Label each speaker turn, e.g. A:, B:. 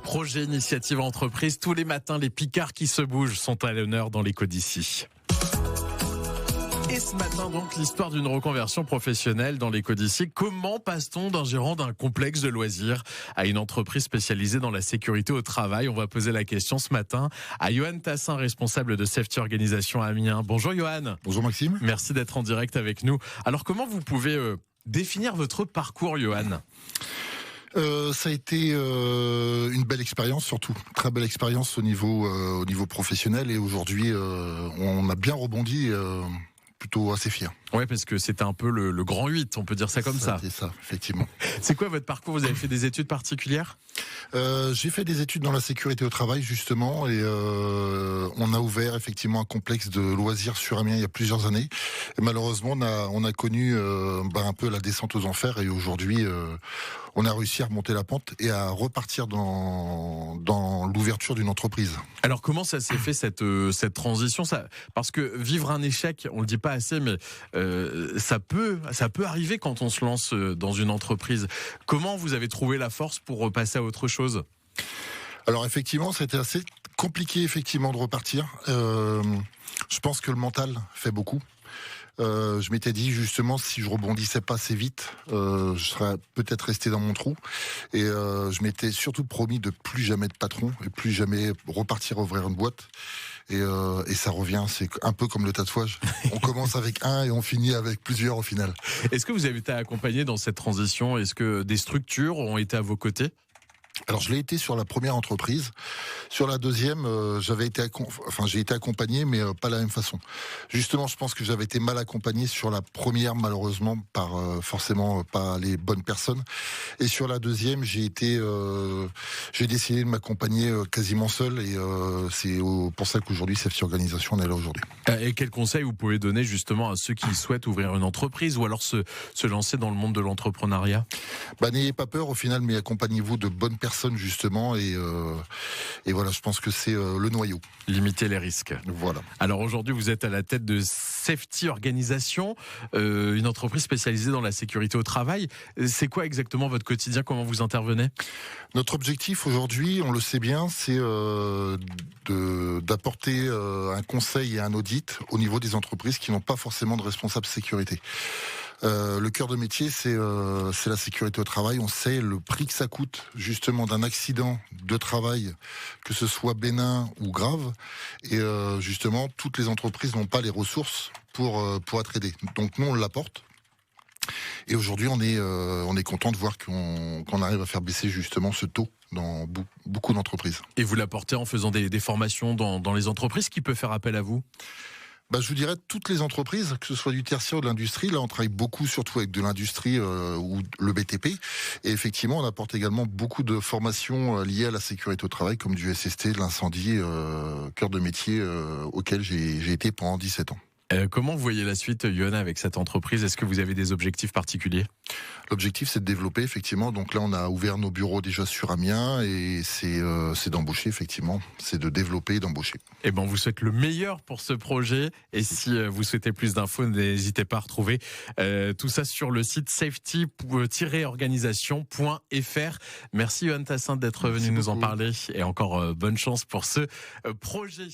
A: Projet, initiative, entreprise. Tous les matins, les Picards qui se bougent sont à l'honneur dans l'écho d'ici. Et ce matin, donc, l'histoire d'une reconversion professionnelle dans l'écho d'ici. Comment passe-t-on d'un gérant d'un complexe de loisirs à une entreprise spécialisée dans la sécurité au travail? On va poser la question ce matin à Johan Tassin, responsable de Safety Organisation à Amiens. Bonjour Johan.
B: Bonjour Maxime.
A: Merci d'être en direct avec nous. Alors, comment vous pouvez définir votre parcours, Johan?
B: Ça a été une belle expérience, surtout très belle expérience au niveau professionnel, et aujourd'hui on a bien rebondi, plutôt assez fier.
A: Ouais, parce que c'était un peu le grand 8, on peut dire ça comme ça.
B: C'est ça, effectivement.
A: C'est quoi votre parcours? Vous avez fait des études particulières?
B: J'ai fait des études dans la sécurité au travail, justement, et on a ouvert effectivement un complexe de loisirs sur Amiens il y a plusieurs années. Et malheureusement, on a connu un peu la descente aux enfers, et aujourd'hui, on a réussi à remonter la pente et à repartir dans l'ouverture d'une entreprise.
A: Alors comment ça s'est fait cette transition? Parce que vivre un échec, on le dit pas assez, mais ça peut arriver quand on se lance dans une entreprise. Comment vous avez trouvé la force pour passer à autre chose?
B: Alors effectivement, c'était assez compliqué effectivement de repartir. Je pense que le mental fait beaucoup. Je m'étais dit justement, si je rebondissais pas assez vite, je serais peut-être resté dans mon trou. Et je m'étais surtout promis de plus jamais être patron et plus jamais repartir ouvrir une boîte. Et ça revient, c'est un peu comme le tatouage. On commence avec un et on finit avec plusieurs au final.
A: Est-ce que vous avez été accompagné dans cette transition? Est-ce que des structures ont été à vos côtés?
B: Alors je l'ai été sur la première entreprise. Sur la deuxième, j'ai été accompagné, mais pas de la même façon. Justement, je pense que j'avais été mal accompagné sur la première, malheureusement, par forcément pas les bonnes personnes. Et sur la deuxième, j'ai décidé de m'accompagner quasiment seul, et c'est pour ça qu'aujourd'hui, Safety Organisation, on est là aujourd'hui.
A: Et quel conseil vous pouvez donner justement à ceux qui souhaitent ouvrir une entreprise ou alors se lancer dans le monde de l'entrepreneuriat?
B: N'ayez pas peur au final, mais accompagnez-vous de bonnes personnes justement, et voilà, je pense que c'est le noyau.
A: Limiter les risques.
B: Voilà.
A: Alors aujourd'hui, vous êtes à la tête de Safety Organisation, une entreprise spécialisée dans la sécurité au travail. C'est quoi exactement votre quotidien? Comment vous intervenez?
B: Notre objectif aujourd'hui, on le sait bien, c'est d'apporter un conseil et un audit au niveau des entreprises qui n'ont pas forcément de responsable sécurité. Le cœur de métier, c'est la sécurité au travail. On sait le prix que ça coûte justement d'un accident de travail, que ce soit bénin ou grave. Et justement, toutes les entreprises n'ont pas les ressources pour être aidées. Donc nous, on l'apporte. Et aujourd'hui, on est content de voir qu'on arrive à faire baisser justement ce taux dans beaucoup d'entreprises.
A: Et vous l'apportez en faisant des formations dans les entreprises. Qui peut faire appel à vous?
B: Je vous dirais toutes les entreprises, que ce soit du tertiaire ou de l'industrie. Là, on travaille beaucoup, surtout avec de l'industrie ou le BTP. Et effectivement, on apporte également beaucoup de formations liées à la sécurité au travail, comme du SST, de l'incendie, cœur de métier auquel j'ai été pendant 17 ans.
A: Comment vous voyez la suite, Johan, avec cette entreprise? Est-ce que vous avez des objectifs particuliers?
B: L'objectif, c'est de développer, effectivement. Donc là, on a ouvert nos bureaux déjà sur Amiens, et c'est d'embaucher, effectivement. C'est de développer et d'embaucher.
A: Eh ben, on vous souhaite le meilleur pour ce projet. Et si vous souhaitez plus d'infos, n'hésitez pas à retrouver tout ça sur le site safety-organisation.fr. Merci, Johan Tassin, d'être venu nous en parler. Et encore bonne chance pour ce projet.